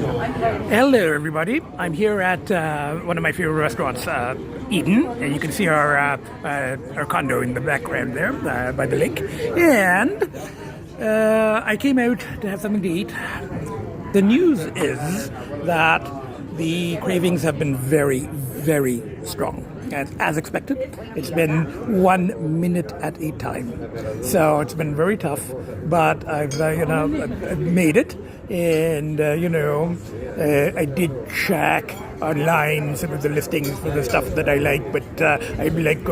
Hello, everybody. I'm here at one of my favorite restaurants, Eden, and you can see our condo in the background there by the lake. And I came out to have something to eat. The news is that the cravings have been very, very strong. As expected, it's been 1 minute at a time. So it's been very tough, but I've made it. And, I did check online some of the listings for the stuff that I like, but I'm like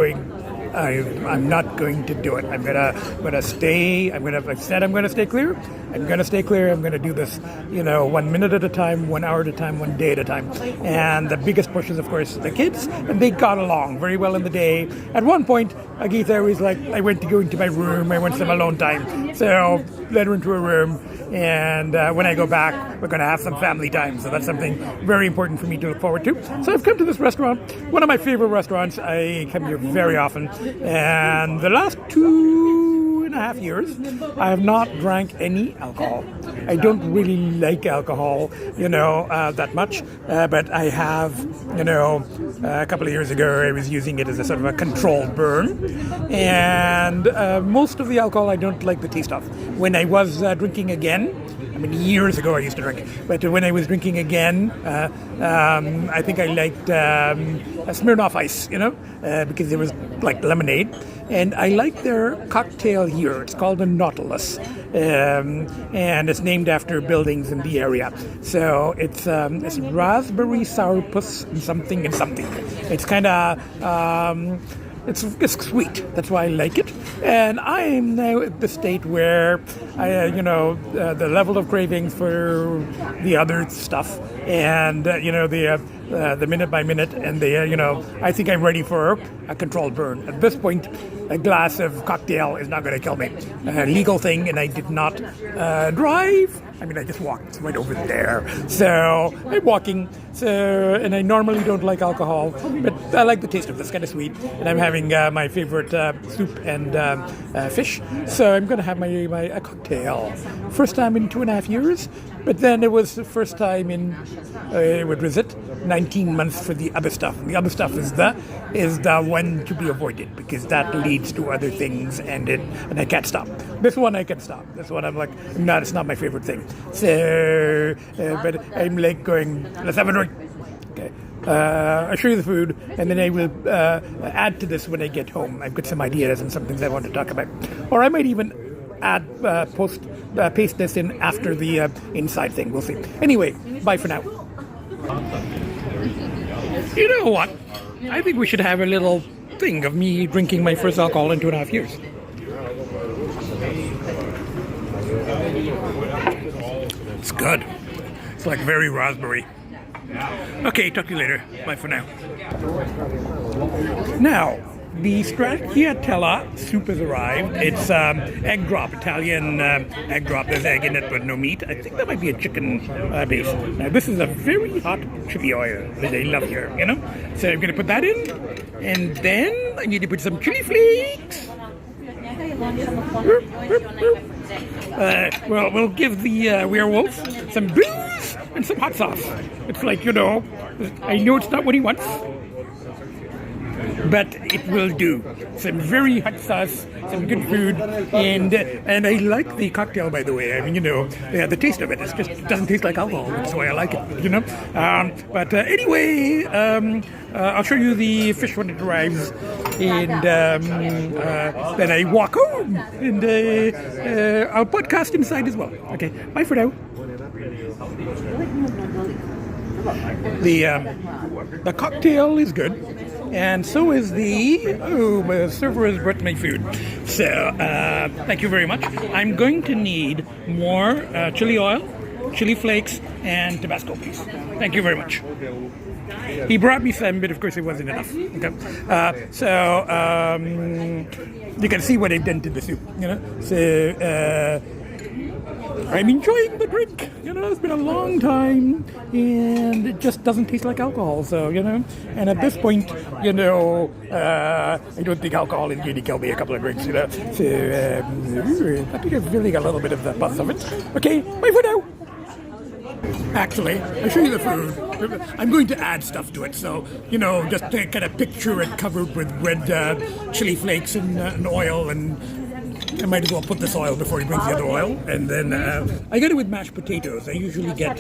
I'm not going to do it. I'm gonna stay. I said I'm gonna stay clear. I'm gonna stay clear. I'm gonna do this, 1 minute at a time, 1 hour at a time, 1 day at a time. And the biggest push is, of course, the kids, and they got along very well in the day. At one point, Agitha was like, I went to go into my room. I want some alone time, so let her into her room. And when I go back, we're going to have some family time. So that's something very important for me to look forward to. So I've come to this restaurant, one of my favorite restaurants. I come here very often. And the last 2.5 years, I have not drank any alcohol. I don't really like alcohol, that much. But I have, a couple of years ago, I was using it as a sort of a controlled burn. And most of the alcohol I don't like the taste of. When I was drinking again, years ago I used to drink, but when I was drinking again, I think I liked Smirnoff Ice, because it was like lemonade. And I like their cocktail here. It's called a nautilus, and it's named after buildings in the area. So it's raspberry sourpuss and something and something. It's kind of it's sweet. That's why I like it. And I am now at the state where the level of cravings for the other stuff and the minute by minute, and I think I'm ready for a controlled burn. At this point, a glass of cocktail is not going to kill me. A legal thing, and I did not drive. I just walked right over there. So I'm walking. And I normally don't like alcohol, but I like the taste of this, kind of sweet. And I'm having my favorite soup and fish. So I'm going to have my cocktail. First time in 2.5 years, but then it was the first time in, what was it? 19 months for the other stuff. The other stuff is the one to be avoided, because that leads to other things, and I can't stop. This one I can stop. This one I'm like, it's not my favorite thing. So, but I'm like going, let's have a drink. Okay. I'll show you the food, and then I will add to this when I get home. I've got some ideas and some things I want to talk about. Or I might even add, paste this in after the inside thing. We'll see. Anyway, bye for now. You know what? I think we should have a little thing of me drinking my first alcohol in 2.5 years. It's good. It's like very raspberry. Okay, talk to you later. Bye for now. Now, the stracciatella soup has arrived. It's egg drop, Italian egg drop. There's egg in it, but no meat. I think that might be a chicken base. Now, this is a very hot chili oil that they love here, So I'm going to put that in, and then I need to put some chili flakes. We'll give the werewolf some booze and some hot sauce. It's like, I know it's not what he wants, but it will do. Some very hot sauce, some good food, and I like the cocktail, by the way. The taste of it, it doesn't taste like alcohol. That's why I like it, But anyway, I'll show you the fish when it arrives, and then I walk home, and I'll podcast inside as well. Okay, bye for now. The cocktail is good, and so is the server has brought my food. So thank you very much. I'm going to need more chili oil, chili flakes, and Tabasco, please. Thank you very much. He brought me some, but of course it wasn't enough. Okay, so you can see what I've done to the soup. So. I'm enjoying the drink. It's been a long time, and it just doesn't taste like alcohol. So, and at this point, I don't think alcohol is going to kill me a couple of drinks, So, I think I've really got a little bit of the buzz of it. Okay, bye for now. Actually, I'll show you the food. I'm going to add stuff to it, so, just to kind of picture it covered with red chili flakes and oil, and I might as well put this oil before he brings the other oil. And then I get it with mashed potatoes. I usually get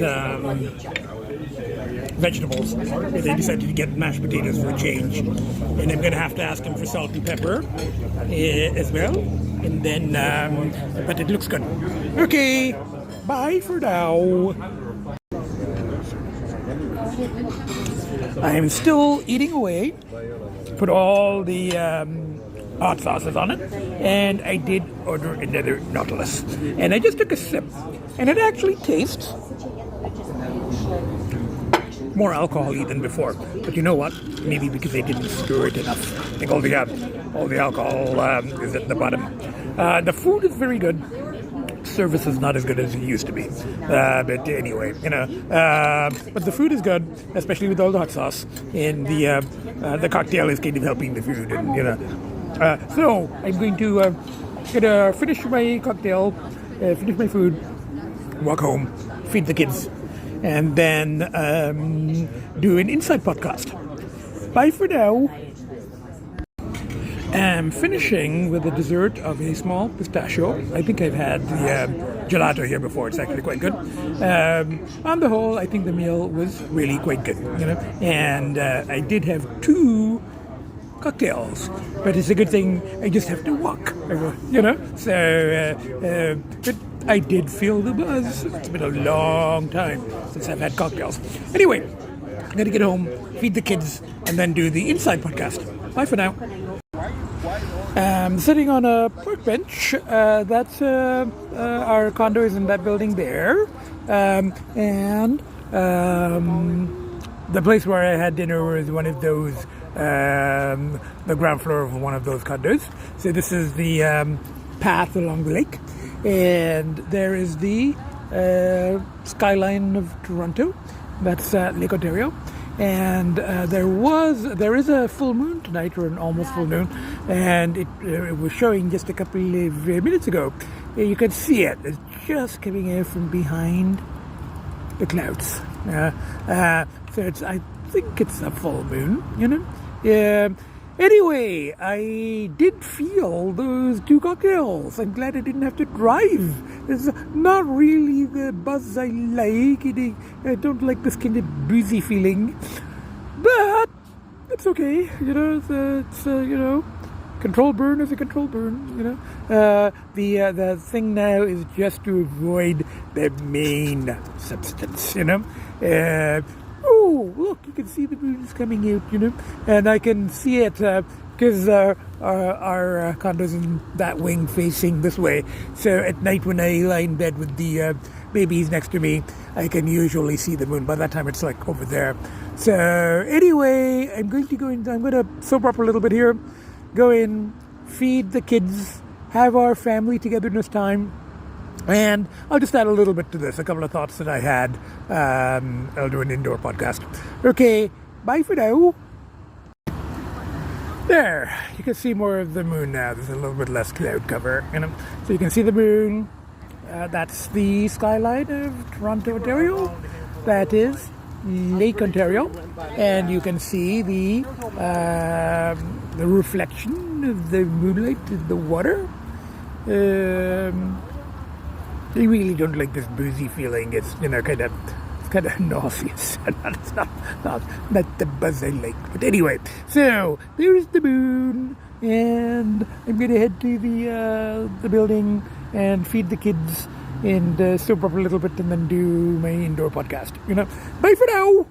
vegetables. They decided to get mashed potatoes for a change. And I'm going to have to ask him for salt and pepper as well. And then, but it looks good. Okay, bye for now. I'm still eating away. Put all the hot sauces on it, and I did order another nautilus. And I just took a sip, and it actually tastes more alcohol-y than before. But you know what? Maybe because they didn't stir it enough. I think all the alcohol is at the bottom. The food is very good. Service is not as good as it used to be, but anyway, but the food is good, especially with all the hot sauce, and the cocktail is kind of helping the food, and so I'm going to finish my cocktail, finish my food, walk home, feed the kids, and then do an inside podcast. Bye for now. I'm finishing with a dessert of a small pistachio. I think I've had the gelato here before. It's actually quite good. On the whole, I think the meal was really quite good. And I did have 2 cocktails, but it's a good thing I just have to walk. So but I did feel the buzz. It's been a long time since I've had cocktails. Anyway, I'm gonna get home, feed the kids, and then do the inside podcast. Bye for now. Sitting on a park bench. That's our condo is in that building there, and the place where I had dinner was one of those, the ground floor of one of those condos. So this is the path along the lake, and there is the skyline of Toronto. That's Lake Ontario. And there is a full moon tonight, or an almost full moon, and it was showing just a couple of minutes ago. You can see it. It's just coming in from behind the clouds. So I think it's a full moon, Anyway, I did feel those 2 cocktails. I'm glad I didn't have to drive. It's not really the buzz I like. I don't like this kind of boozy feeling. But it's okay. It's controlled burn is a controlled burn. The thing now is just to avoid the main substance. Oh, look, you can see the moon's coming out, and I can see it because our condo's in that wing facing this way. So at night when I lie in bed with the babies next to me, I can usually see the moon. By that time, it's like over there. So anyway, I'm going to sober up a little bit here, go in, feed the kids, have our family togetherness time. And I'll just add a little bit to this, a couple of thoughts that I had. I'll do an indoor podcast. Okay, bye for now. There, you can see more of the moon now. There's a little bit less cloud cover, So you can see the moon. That's the skyline of Toronto, Ontario. That is Lake Ontario. And you can see the reflection of the moonlight in the water. I really don't like this boozy feeling. It's kind of nauseous. It's not the buzz I like. But anyway, so there's the moon, and I'm gonna head to the building and feed the kids and sober up a little bit, and then do my indoor podcast. Bye for now.